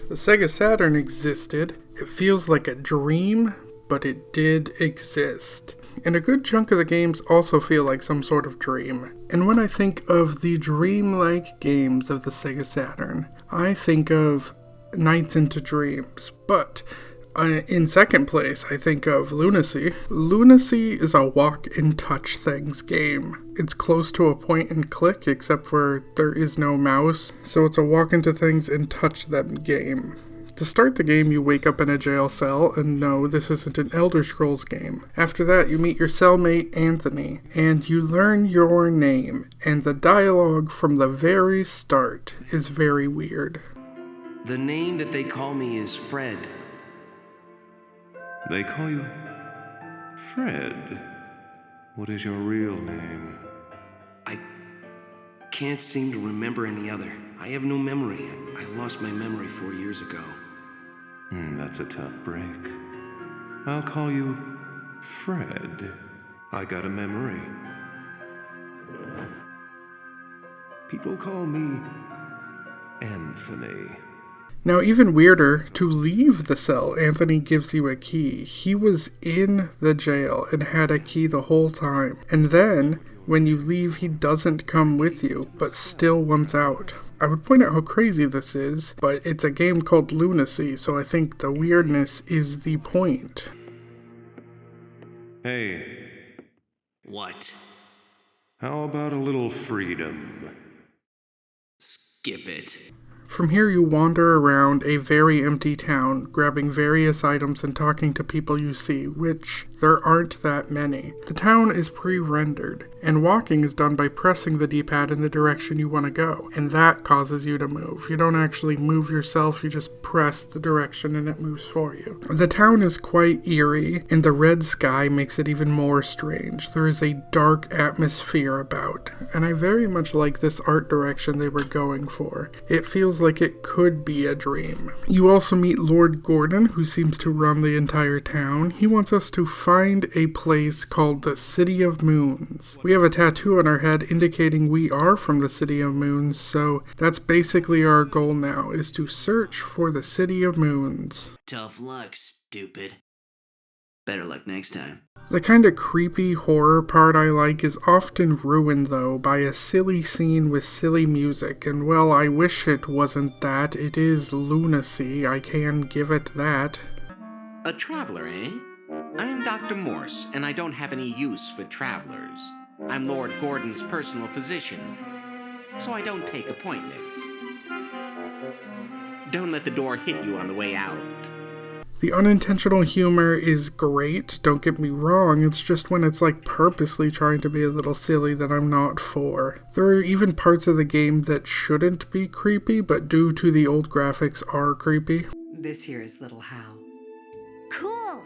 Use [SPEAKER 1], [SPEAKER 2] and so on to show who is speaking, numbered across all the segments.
[SPEAKER 1] The Sega Saturn existed. It feels like a dream, but it did exist. And a good chunk of the games also feel like some sort of dream. And when I think of the dreamlike games of the Sega Saturn, I think of Nights into Dreams. But in second place, I think of Lunacy. Lunacy is a walk and touch things game. It's close to a point and click, except for there is no mouse. So it's a walk into things and touch them game. To start the game, you wake up in a jail cell, and no, this isn't an Elder Scrolls game. After that, you meet your cellmate, Anthony, and you learn your name, and the dialogue from the very start is very weird.
[SPEAKER 2] The name that they call me is Fred.
[SPEAKER 3] They call you Fred. What is your real name?
[SPEAKER 2] I can't seem to remember any other. I have no memory. I lost my memory 4 years ago.
[SPEAKER 3] That's a tough break. I'll call you Fred. I got a memory. People call me Anthony.
[SPEAKER 1] Now, even weirder, to leave the cell, Anthony gives you a key. He was in the jail and had a key the whole time. And then, when you leave, he doesn't come with you, but still wants out. I would point out how crazy this is, but it's a game called Lunacy, so I think the weirdness is the point.
[SPEAKER 3] Hey,
[SPEAKER 2] What?
[SPEAKER 3] how about a little freedom?
[SPEAKER 2] Skip it.
[SPEAKER 1] From here you wander around a very empty town, grabbing various items and talking to people you see, which there aren't that many. The town is pre-rendered, and walking is done by pressing the D-pad in the direction you want to go, and that causes you to move. You don't actually move yourself, you just press the direction and it moves for you. The town is quite eerie, and the red sky makes it even more strange. There is a dark atmosphere about, and I very much like this art direction they were going for. It feels like it could be a dream. You also meet Lord Gordon, who seems to run the entire town. He wants us to find a place called the City of Moons. We have a tattoo on our head indicating we are from the City of Moons, so that's basically our goal now, is to search for the City of Moons.
[SPEAKER 2] Tough luck, stupid. Better luck next time.
[SPEAKER 1] The kind of creepy horror part I like is often ruined, though, by a silly scene with silly music, and well, I wish it wasn't that. It is lunacy, I can give it that.
[SPEAKER 2] A traveler, eh? I'm Dr. Morse, and I don't have any use for travelers. I'm Lord Gordon's personal physician, so I don't take appointments. Don't let the door hit you on the way out.
[SPEAKER 1] The unintentional humor is great, don't get me wrong, it's just when it's like purposely trying to be a little silly that I'm not for. There are even parts of the game that shouldn't be creepy, but due to the old graphics are creepy.
[SPEAKER 4] This here is little Hal.
[SPEAKER 5] Cool!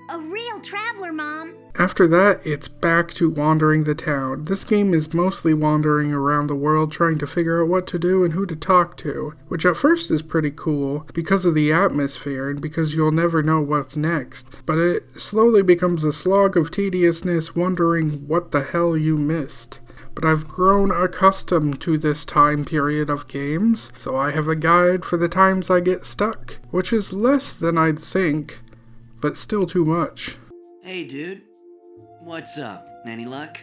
[SPEAKER 5] A real traveler, Mom!
[SPEAKER 1] After that, it's back to wandering the town. This game is mostly wandering around the world trying to figure out what to do and who to talk to, which at first is pretty cool because of the atmosphere and because you'll never know what's next, but it slowly becomes a slog of tediousness wondering what the hell you missed. But I've grown accustomed to this time period of games, so I have a guide for the times I get stuck, which is less than I'd think, but still too much.
[SPEAKER 2] Hey, dude. What's up? Any luck?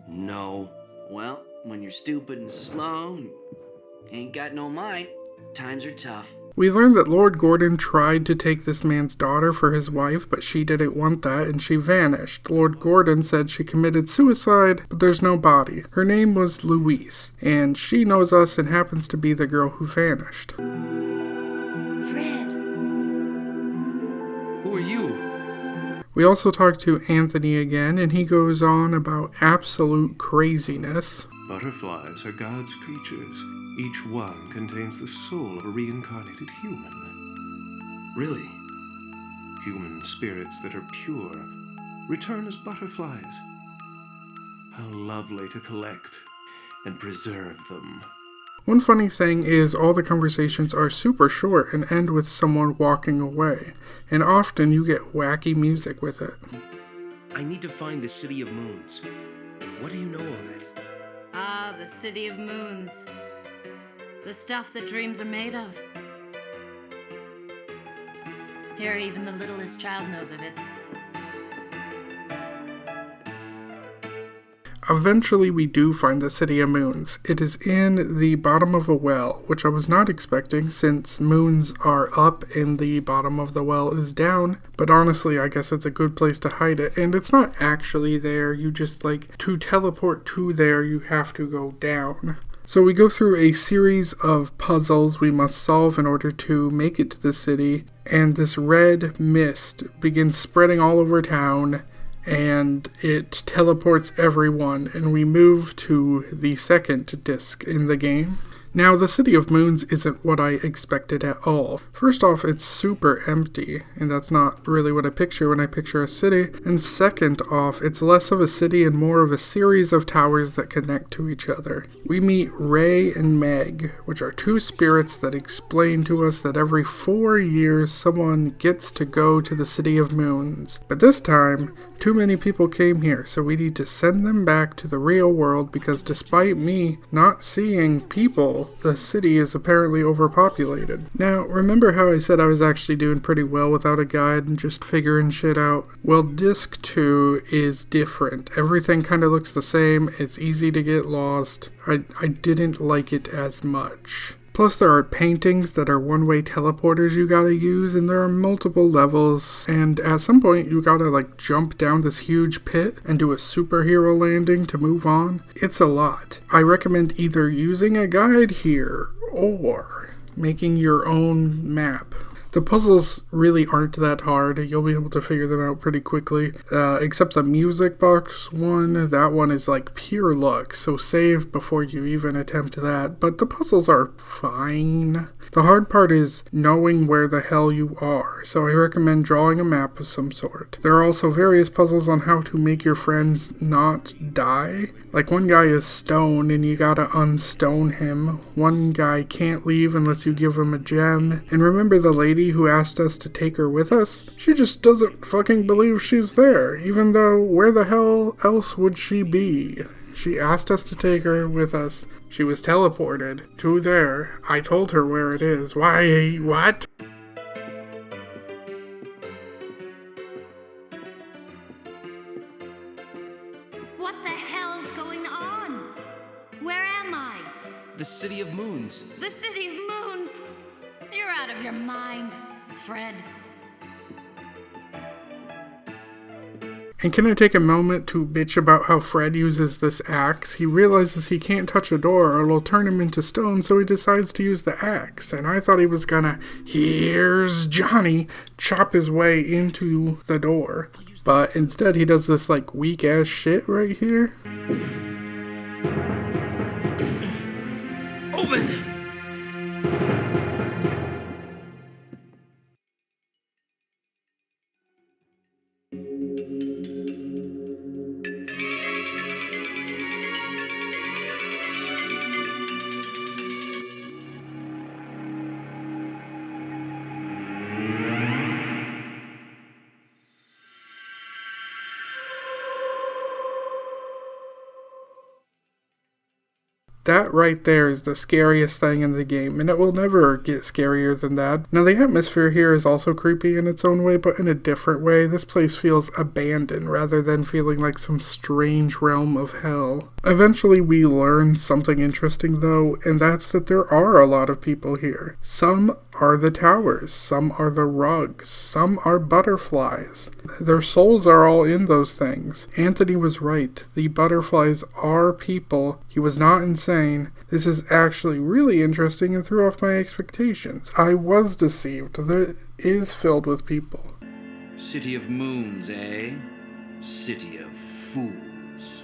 [SPEAKER 2] No. Well, when you're stupid and slow and ain't got no might, times are tough.
[SPEAKER 1] We learned that Lord Gordon tried to take this man's daughter for his wife, but she didn't want that and she vanished. Lord Gordon said she committed suicide, but there's no body. Her name was Louise, and she knows us and happens to be the girl who vanished.
[SPEAKER 5] Fred!
[SPEAKER 2] Who are you?
[SPEAKER 1] We also talked to Anthony again, and he goes on about absolute craziness.
[SPEAKER 3] Butterflies are God's creatures. Each one contains the soul of a reincarnated human.
[SPEAKER 2] Really?
[SPEAKER 3] Human spirits that are pure return as butterflies. How lovely to collect and preserve them.
[SPEAKER 1] One funny thing is all the conversations are super short and end with someone walking away, and often you get wacky music with it.
[SPEAKER 2] I need to find the City of Moons. What do you know on it?
[SPEAKER 4] Ah, the City of Moons. The stuff that dreams are made of. Here, even the littlest child knows of it.
[SPEAKER 1] Eventually we do find the City of Moons. It is in the bottom of a well, which I was not expecting since moons are up and the bottom of the well is down. But honestly, I guess it's a good place to hide it. And it's not actually there. You just to teleport to there, you have to go down. So we go through a series of puzzles we must solve in order to make it to the city. And this red mist begins spreading all over town. And it teleports everyone, and we move to the second disc in the game. Now, the City of Moons isn't what I expected at all. First off, it's super empty, and that's not really what I picture when I picture a city. And second off, it's less of a city and more of a series of towers that connect to each other. We meet Ray and Meg, which are two spirits that explain to us that every 4 years someone gets to go to the City of Moons. But this time, too many people came here, so we need to send them back to the real world because despite me not seeing people, the city is apparently overpopulated. Now, remember how I said I was actually doing pretty well without a guide and just figuring shit out? Well, Disc 2 is different. Everything kind of looks the same. It's easy to get lost. I didn't like it as much. Plus, there are paintings that are one-way teleporters you gotta use, and there are multiple levels, and at some point you gotta jump down this huge pit and do a superhero landing to move on. It's a lot. I recommend either using a guide here, or making your own map. The puzzles really aren't that hard. You'll be able to figure them out pretty quickly. Except the music box one, that one is pure luck, so save before you even attempt that. But the puzzles are fine. The hard part is knowing where the hell you are, so I recommend drawing a map of some sort. There are also various puzzles on how to make your friends not die. One guy is stone and you gotta unstone him. One guy can't leave unless you give him a gem. And remember the lady who asked us to take her with us? She just doesn't fucking believe she's there, even though where the hell else would she be? She asked us to take her with us. She was teleported to there. I told her where it is. Why? What?
[SPEAKER 5] What the hell's going on? Where am I?
[SPEAKER 6] The City of Moons.
[SPEAKER 4] The City of Moons! You're out of your mind, Fred.
[SPEAKER 1] And can I take a moment to bitch about how Fred uses this axe? He realizes he can't touch a door or it'll turn him into stone, so he decides to use the axe. And I thought he was gonna, here's Johnny, chop his way into the door. But instead he does this weak ass shit right here.
[SPEAKER 6] Open!
[SPEAKER 1] That right there is the scariest thing in the game, and it will never get scarier than that. Now, the atmosphere here is also creepy in its own way, but in a different way. This place feels abandoned rather than feeling like some strange realm of hell. Eventually, we learn something interesting, though, and that's that there are a lot of people here. Some are the towers, some are the rugs, some are butterflies. Their souls are all in those things. Anthony was right. The butterflies are people. He was not insane. This is actually really interesting and threw off my expectations. I was deceived. It is filled with people.
[SPEAKER 6] City of Moons, eh? City of Fools.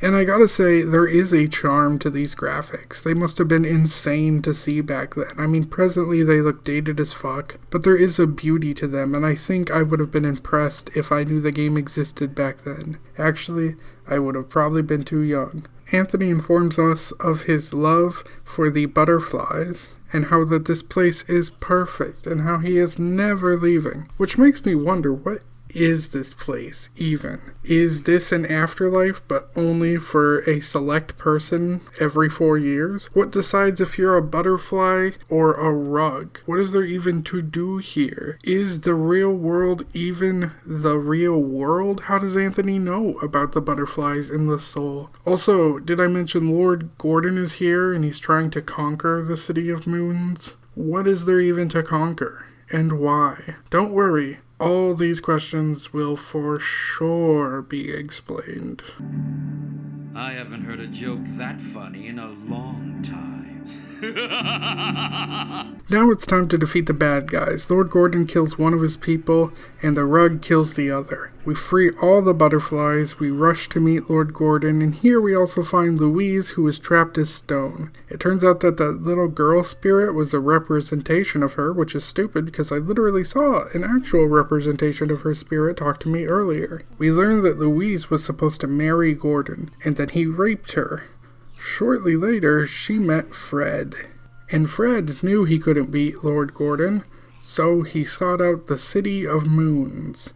[SPEAKER 1] And I gotta say, there is a charm to these graphics. They must have been insane to see back then. I mean, presently they look dated as fuck, but there is a beauty to them, and I think I would have been impressed if I knew the game existed back then. Actually, I would have probably been too young. Anthony informs us of his love for the butterflies, and how that this place is perfect, and how he is never leaving. Which makes me wonder, what is this place even? Is this an afterlife, but only for a select person every 4 years? What decides if you're a butterfly or a rug? What is there even to do here? Is the real world even the real world? How does Anthony know about the butterflies in the soul? Also, did I mention Lord Gordon is here and he's trying to conquer the City of Moons? What is there even to conquer? And why? Don't worry, all these questions will for sure be explained.
[SPEAKER 6] I haven't heard a joke that funny in a long time.
[SPEAKER 1] Now it's time to defeat the bad guys. Lord Gordon kills one of his people, and the rug kills the other. We free all the butterflies, we rush to meet Lord Gordon, and here we also find Louise, who is trapped as stone. It turns out that that little girl spirit was a representation of her, which is stupid because I literally saw an actual representation of her spirit talk to me earlier. We learn that Louise was supposed to marry Gordon, and that he raped her. Shortly later, she met Fred. And Fred knew he couldn't beat Lord Gordon, so he sought out the City of Moons.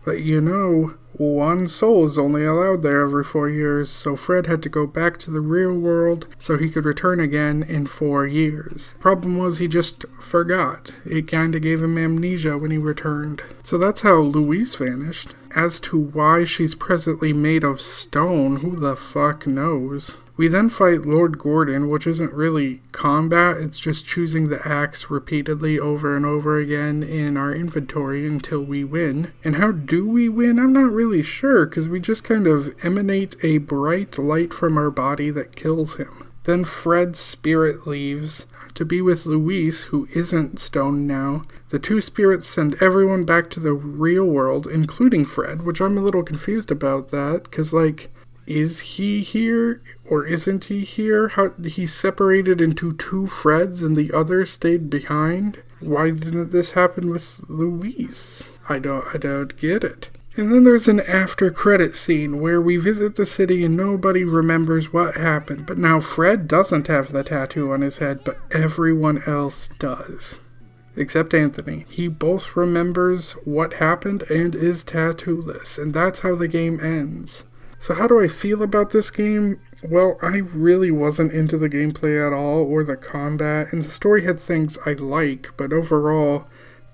[SPEAKER 1] But you know, one soul is only allowed there every 4 years, so Fred had to go back to the real world so he could return again in 4 years. Problem was he just forgot. It kinda gave him amnesia when he returned. So that's how Louise vanished. As to why she's presently made of stone, who the fuck knows? We then fight Lord Gordon, which isn't really combat, it's just choosing the axe repeatedly over and over again in our inventory until we win. And how do we win? I'm not really sure, because we just kind of emanate a bright light from our body that kills him. Then Fred's spirit leaves to be with Louise, who isn't stone now. The two spirits send everyone back to the real world, including Fred, which I'm a little confused about that, because is he here or isn't he here? How he separated into 2 Freds and the other stayed behind? Why didn't this happen with Louise? I don't get it. And then there's an after credit scene where we visit the city and nobody remembers what happened. But now Fred doesn't have the tattoo on his head, but everyone else does. Except Anthony. He both remembers what happened and is tattooless, and that's how the game ends. So how do I feel about this game? Well, I really wasn't into the gameplay at all, or the combat, and the story had things I like, but overall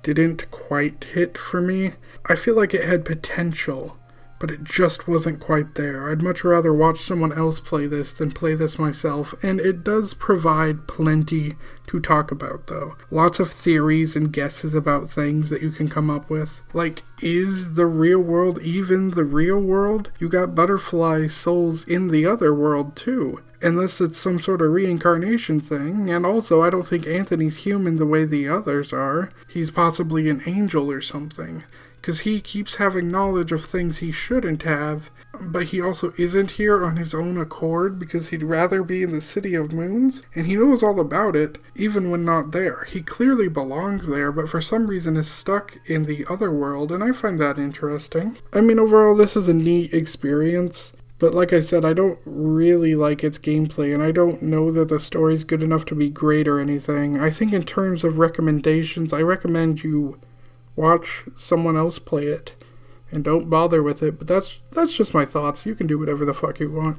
[SPEAKER 1] didn't quite hit for me. I feel like it had potential, but it just wasn't quite there. I'd much rather watch someone else play this than play this myself, and it does provide plenty to talk about though. Lots of theories and guesses about things that you can come up with. Like, is the real world even the real world? You got butterfly souls in the other world too. Unless it's some sort of reincarnation thing, and also I don't think Anthony's human the way the others are. He's possibly an angel or something. Because he keeps having knowledge of things he shouldn't have, but he also isn't here on his own accord because he'd rather be in the City of Moons, and he knows all about it, even when not there. He clearly belongs there, but for some reason is stuck in the other world, and I find that interesting. I mean, overall, this is a neat experience, but like I said, I don't really like its gameplay, and I don't know that the story's good enough to be great or anything. I think in terms of recommendations, I recommend you watch someone else play it and don't bother with it, but that's just my thoughts. You can do whatever the fuck you want.